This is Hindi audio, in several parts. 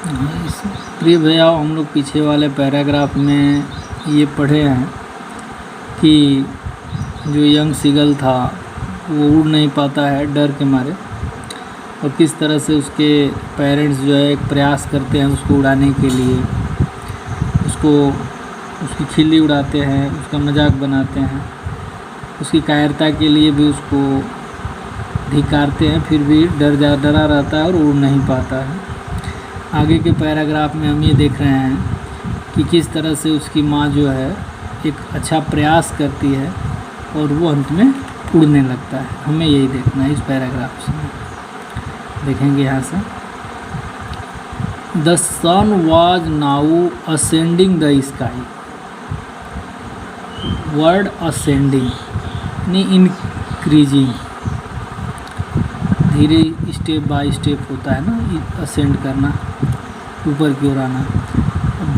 प्रिय भैया, हम लोग पीछे वाले पैराग्राफ में ये पढ़े हैं कि जो यंग सीगल था वो उड़ नहीं पाता है डर के मारे, और किस तरह से उसके पेरेंट्स जो है एक प्रयास करते हैं उसको उड़ाने के लिए, उसकी खिल्ली उड़ाते हैं, उसका मजाक बनाते हैं, उसकी कायरता के लिए भी उसको धिक्कारते हैं, फिर भी डरा रहता है और उड़ नहीं पाता है। आगे के पैराग्राफ में हम ये देख रहे हैं कि किस तरह से उसकी माँ जो है एक अच्छा प्रयास करती है और वो अंत में उड़ने लगता है। हमें यही देखना है इस पैराग्राफ से। देखेंगे यहाँ से, the sun was now ascending the sky. Word ascending यानी इंक्रीजिंग, धीरे स्टेप बाय स्टेप होता है ना असेंड करना, ऊपर की ओर आना।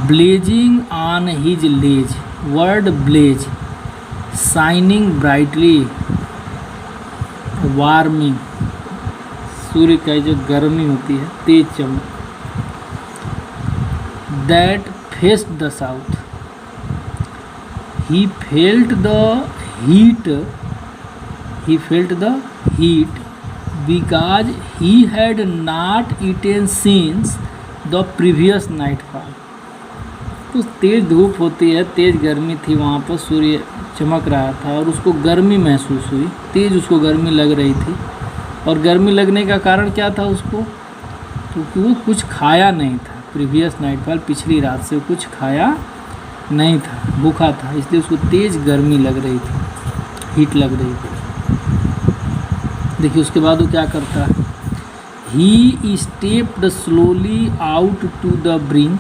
Blazing on his legs, word blaze, shining brightly, warming, सूर्य का जो गर्मी होती है तेज चमक। That faced the south, he felt the heat because he had not eaten since the previous nightfall। तो तेज़ धूप होती है, तेज़ गर्मी थी, वहाँ पर सूर्य चमक रहा था और उसको गर्मी महसूस हुई, तेज़ उसको गर्मी लग रही थी। और गर्मी लगने का कारण क्या था उसको, क्योंकि वो कुछ खाया नहीं था। प्रीवियस नाइटफॉल, पिछली रात से कुछ खाया नहीं था, भूखा था, इसलिए उसको तेज़ गर्मी लग रही थी, हीट लग रही थी। देखिए उसके बाद वो क्या करता है, he stepped slowly out to the brink.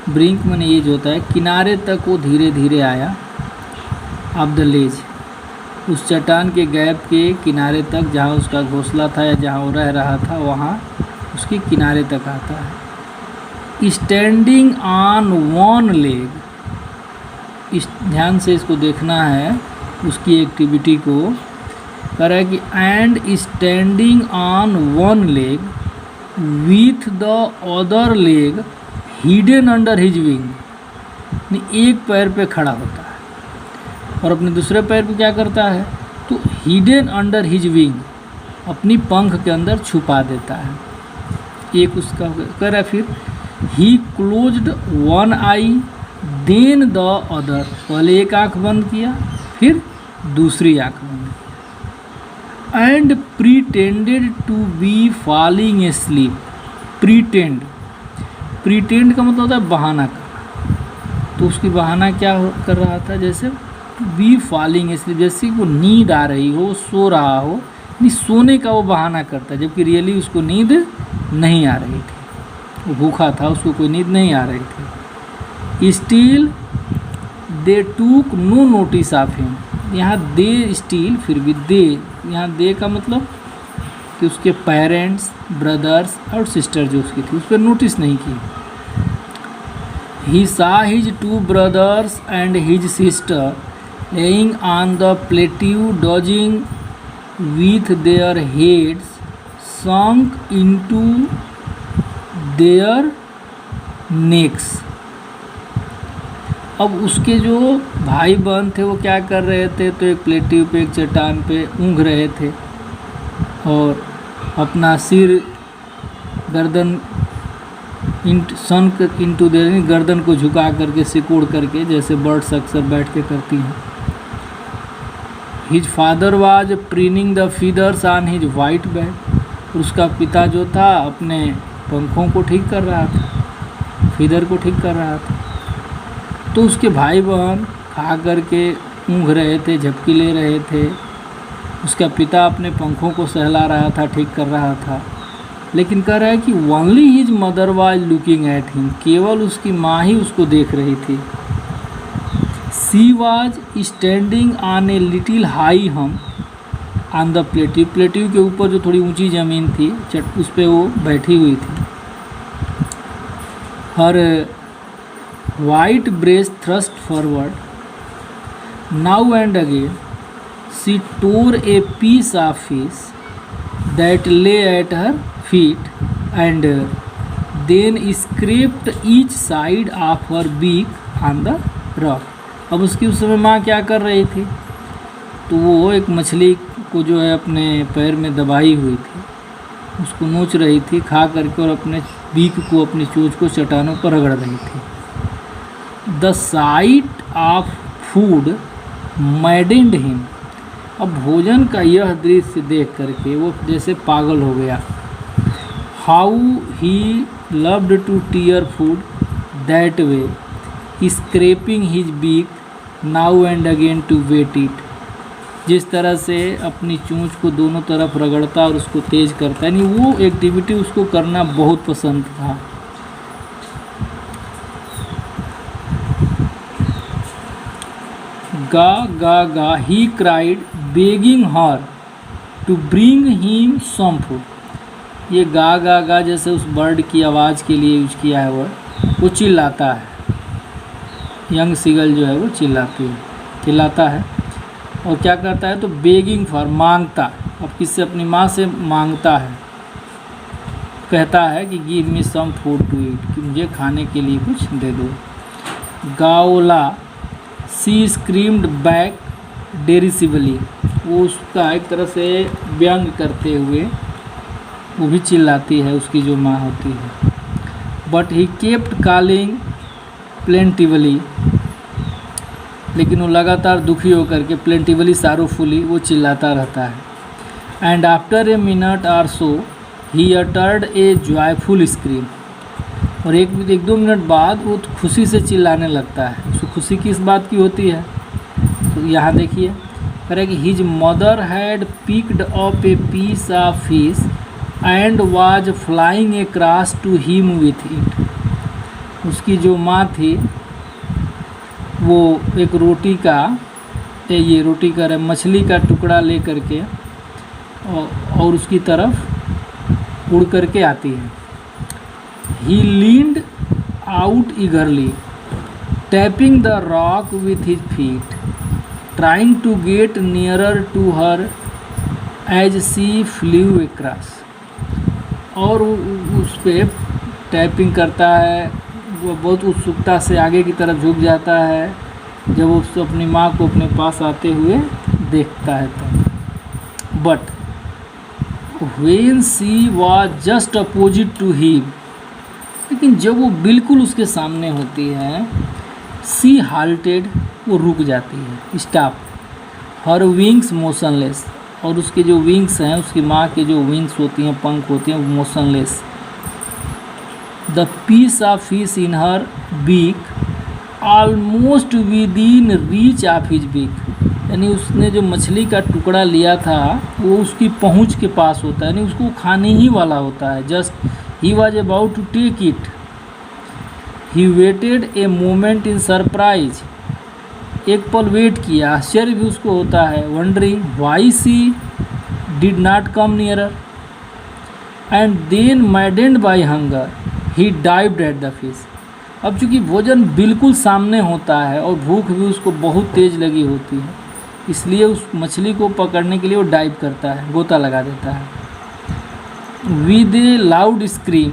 Brink मैंने ये जो होता है किनारे तक, वो धीरे धीरे आया। ऑफ द लेज, उस चट्टान के गैप के किनारे तक, जहाँ उसका घोंसला था या जहाँ वो रह रहा था, वहाँ उसके किनारे तक आता है। स्टैंडिंग ऑन वन लेग, ध्यान से इसको देखना है उसकी एक्टिविटी को। कह रहा है कि and standing on one leg with the other leg hidden under his wing. एक पैर पे खड़ा होता है और अपने दूसरे पैर पे क्या करता है, तो हिडन अंडर हिज विंग, अपनी पंख के अंदर छुपा देता है। एक उसका कह रहा है, फिर he closed one eye then the other, पहले एक आँख बंद किया फिर दूसरी आँख बंद किया। And pretended to be falling asleep. Pretend का मतलब होता है बहाना करना। तो उसकी बहाना क्या कर रहा था, जैसे बी फॉलिंग एस्लीप, जैसे वो नींद आ रही हो, सो रहा हो, नहीं सोने का वो बहाना करता है, जबकि रियली उसको नींद नहीं आ रही थी, वो भूखा था, उसको कोई नींद नहीं आ रही थी। स्टिल दे टूक नो नोटिस ऑफ हिम। यहाँ दे स्टिल, फिर भी दे, यहाँ दे का मतलब कि उसके पेरेंट्स, ब्रदर्स और सिस्टर जो उसकी थी उस पर नोटिस नहीं की। He saw his two brothers and his sister lying on the plateau dozing with their heads sunk into their necks. अब उसके जो भाई बहन थे वो क्या कर रहे थे, तो एक प्लेट्यू पे, एक चट्टान पे ऊँघ रहे थे और अपना सिर गर्दन संक इंटू दे, गर्दन को झुका करके, सिकुड़ करके, जैसे बर्ड्स अक्सर बैठ के करती हैं। His father was preening the feathers on his white back. उसका पिता जो था अपने पंखों को ठीक कर रहा था, फीदर को ठीक कर रहा था। तो उसके भाई बहन खा करके ऊँघ रहे थे, झपकी ले रहे थे, उसका पिता अपने पंखों को सहला रहा था, ठीक कर रहा था। लेकिन कह रहा है कि only his mother was looking at him, केवल उसकी माँ ही उसको देख रही थी। She was standing on a little high हम ऑन द प्लेट्यू, प्लेट्यू के ऊपर जो थोड़ी ऊंची ज़मीन थी, उस पर वो बैठी हुई थी। हर white breast thrust forward, now and again she tore a piece of fish that lay at her feet and then scraped each side of her beak on the rock. अब उसकी उस समय माँ क्या कर रही थी, तो वो एक मछली को जो है अपने पैर में दबाई हुई थी, उसको नोच रही थी खा करके, और अपने बीक को, अपनी चोंच को चट्टानों पर रगड़ रही थी। The site of food मैडेंड him. अब भोजन का यह दृश्य देख करके वो जैसे पागल हो गया। How he loved to tear food that way, scraping his beak now and again to wet it. जिस तरह से अपनी चोंच को दोनों तरफ रगड़ता और उसको तेज करता, यानी वो एक्टिविटी उसको करना बहुत पसंद था। Ga ga ga he cried begging her to bring him some food. ये गा गा गा जैसे उस बर्ड की आवाज़ के लिए यूज किया है वो चिल्लाता है। यंग सीगल जो है वो चिल्लाता है और क्या करता है, तो बेगिंग फॉर, मांगता। अब किससे, अपनी माँ से मांगता है, कहता है कि give me some food to eat, कि मुझे खाने के लिए कुछ दे दो। गाओला सी स्क्रीम्ड बैक डेरिसिवली, वो उसका एक तरह से व्यंग करते हुए वो भी चिल्लाती है, उसकी जो माँ होती है। But he kept calling plaintively, लेकिन वो लगातार दुखी होकर के प्लेंटिवली सारोफुली वो चिल्लाता रहता है। And after a minute or so he uttered a joyful scream, और एक दो मिनट बाद वो खुशी से चिल्लाने लगता है। उसको खुशी किस बात की होती है, तो यहाँ देखिए कह रहा है कि his mother had picked up a piece of fish and was flying across to him with it. उसकी जो माँ थी वो एक मछली का टुकड़ा ले करके और उसकी तरफ उड़ करके आती है। He leaned out eagerly tapping the rock with his feet trying to get nearer to her as she flew across. और उस पर टैपिंग करता है, वो बहुत उत्सुकता से आगे की तरफ झुक जाता है जब वो अपनी माँ को अपने पास आते हुए देखता है तब। But when she was just opposite to him, लेकिन जब वो बिल्कुल उसके सामने होती है, सी हाल्टेड, वो रुक जाती है, स्टॉप। हर विंग्स मोशनलेस, और उसके जो विंग्स हैं, उसकी माँ के जो विंग्स होती हैं, पंख होती हैं, वो motionless. The piece of fish in her beak almost within reach of his beak, यानी उसने जो मछली का टुकड़ा लिया था वो उसकी पहुंच के पास होता है, यानी उसको खाने ही वाला होता है। Just he was about to take it, he waited a moment in surprise, एक पल वेट किया, आश्चर्य भी उसको होता है। Wondering why she did not come nearer and then maddened by hunger he dived at the fish. अब चूँकि भोजन बिल्कुल सामने होता है और भूख भी उसको बहुत तेज़ लगी होती है, इसलिए उस मछली को पकड़ने के लिए वो डाइव करता है, गोता लगा देता है। With A loud scream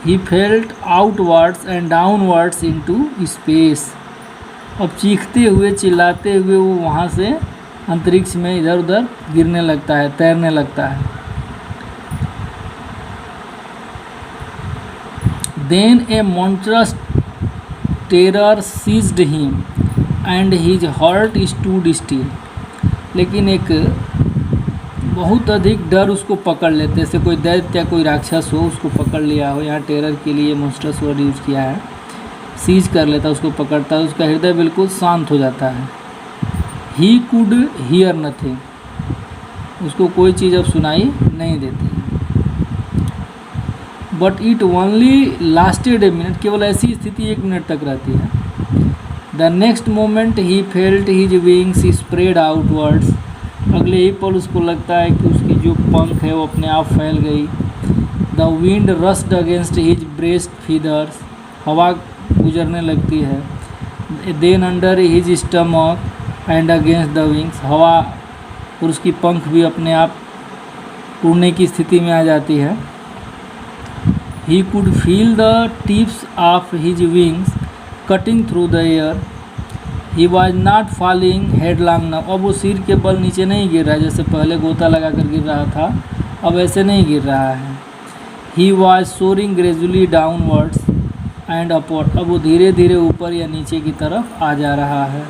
he felt outwards and downwards into space. अब चीखते हुए, चिल्लाते हुए वो वहाँ से अंतरिक्ष में इधर उधर गिरने लगता है, तैरने लगता है। Then a monstrous terror seized him and his heart stood still। लेकिन एक बहुत अधिक डर उसको पकड़ लेते, जैसे कोई दैत्य या कोई राक्षस हो उसको पकड़ लिया हो, यहाँ टेरर के लिए monstrous वर्ड यूज किया है, सीज कर लेता, उसको पकड़ता है, उसका हृदय बिल्कुल शांत हो जाता है। He could hear nothing, उसको कोई चीज़ अब सुनाई नहीं देती। But it only lasted a minute, केवल ऐसी स्थिति 1 मिनट तक रहती है। The next moment he felt his wings spread outwards, अगले ही पल उसको लगता है कि उसकी जो पंख है वो अपने आप फैल गई। The wind rushed against his breast feathers, हवा गुजरने लगती है। Then under his stomach and against the wings, हवा और उसकी पंख भी अपने आप उड़ने की स्थिति में आ जाती है। He could feel the tips of his wings cutting through the air. He was not falling headlong now. अब वो सिर के बल नीचे नहीं गिर रहा है, जैसे पहले गोता लगा कर गिर रहा था, अब ऐसे नहीं गिर रहा है. He was soaring gradually downwards and upward. अब वो धीरे धीरे ऊपर या नीचे की तरफ आ जा रहा है.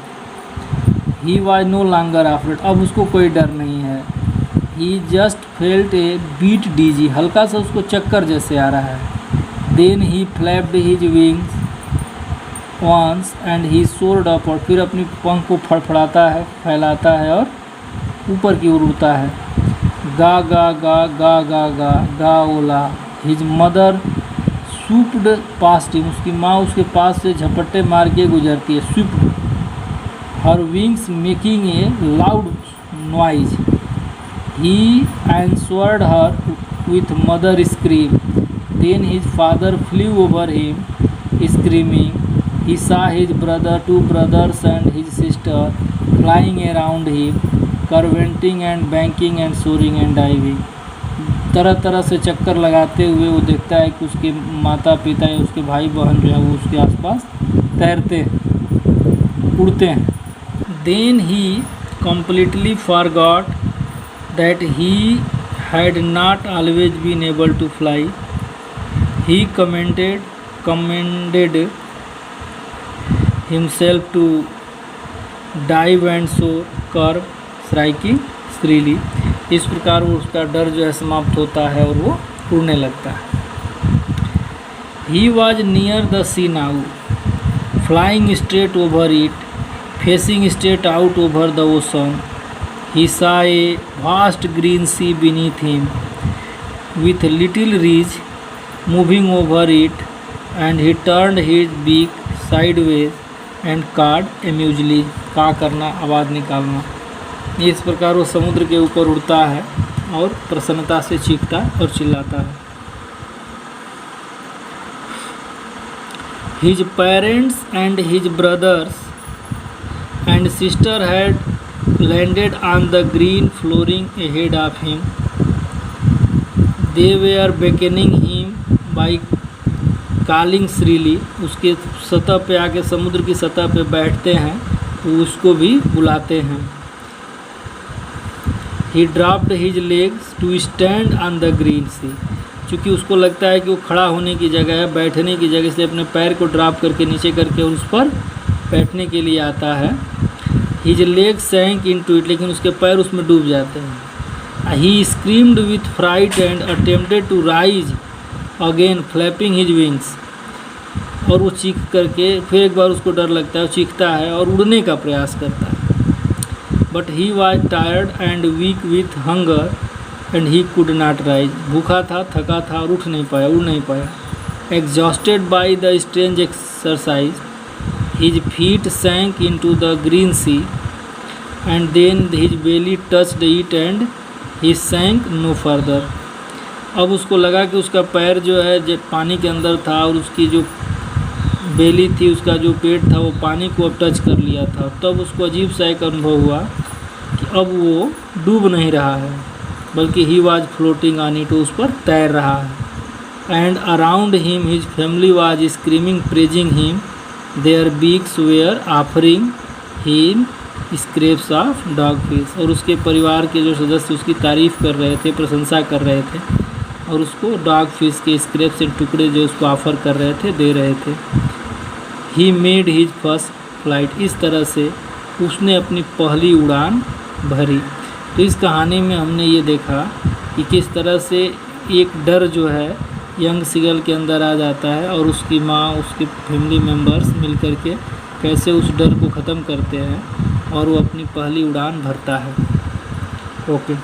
He was no longer afraid. अब उसको कोई डर नहीं है. He just felt a bit dizzy. हल्का सा उसको चक्कर जैसे आ रहा है. Then he flapped his wings once and he soared upward. फिर अपनी पंख को फड़फड़ाता है, फैलाता है और ऊपर की ओर उड़ता है. गा ga ga ga ga ga गा ओला. His mother swooped past him. उसकी माँ उसके पास से झपट्टे मार के गुजरती है. Swooped. Her wings making a loud noise. He answered her with mother scream. Then his father flew over him, screaming. He saw his brother, 2 brothers and his sister flying around him, curveting and banking and soaring and diving. तरह तरह से चक्कर लगाते हुए वो देखता है कि उसके माता पिता या उसके भाई बहन जो है वो उसके आसपास तैरते हैं, उड़ते हैं. Then he completely forgot that he had not always been able to fly. He commended himself to dive and soar, curve, striking freely. इस प्रकार वो उसका डर जो है समाप्त होता है और वो उड़ने लगता है. He was near the sea now, flying straight over it, facing straight out over the ocean. He saw a vast green sea beneath him, with little ridge moving over it, and he turned his beak sideways and cawed amusedly. का करना, आवाज़ निकालना. इस प्रकार वो समुद्र के ऊपर उड़ता है और प्रसन्नता से चीखता और चिल्लाता है. His parents and his brothers and sister had landed on the green flooring ahead of him. They were beckoning him by calling shrilly. उसके सतह पे आके समुद्र की सतह पे बैठते हैं, तो उसको भी बुलाते हैं. He dropped his legs to stand on the green sea. चूँकि उसको लगता है कि वो खड़ा होने की जगह है, बैठने की जगह से अपने पैर को ड्रॉप करके नीचे करके और उस पर बैठने के लिए आता है. His legs sank into it. लेकिन उसके पैर उसमें डूब जाते हैं. He screamed with fright and attempted to rise again, flapping his wings. और वो चीख करके फिर एक बार उसको डर लगता है, चीखता है और उड़ने का प्रयास करता है. But he was tired and weak with hunger and he could not rise. भूखा था, थका था और उठ नहीं पाया, उड़ नहीं पाया. Exhausted by the strange exercise, his feet sank into the green sea, and then his belly touched it and he sank no further. अब उसको लगा कि उसका पैर जो है पानी के अंदर था और उसकी जो बेली थी, उसका जो पेट था वो पानी को अब टच कर लिया था. तब उसको अजीब सा एक अनुभव हुआ कि अब वो डूब नहीं रहा है, बल्कि he was floating on it, उस पर तैर रहा है. And around him his family was screaming praising him. Their beaks were offering him scraps of dog fish. और उसके परिवार के जो सदस्य उसकी तारीफ़ कर रहे थे, प्रशंसा कर रहे थे और उसको डॉग फिश के स्क्रैप से टुकड़े जो उसको ऑफ़र कर रहे थे, दे रहे थे. He made his first flight. इस तरह से उसने अपनी पहली उड़ान भरी. तो इस कहानी में हमने ये देखा कि किस तरह से एक डर जो है यंग सीगल के अंदर आ जाता है और उसकी माँ, उसके फैमिली मेम्बर्स मिल कर के कैसे उस डर को ख़त्म करते हैं और वो अपनी पहली उड़ान भरता है. ओके.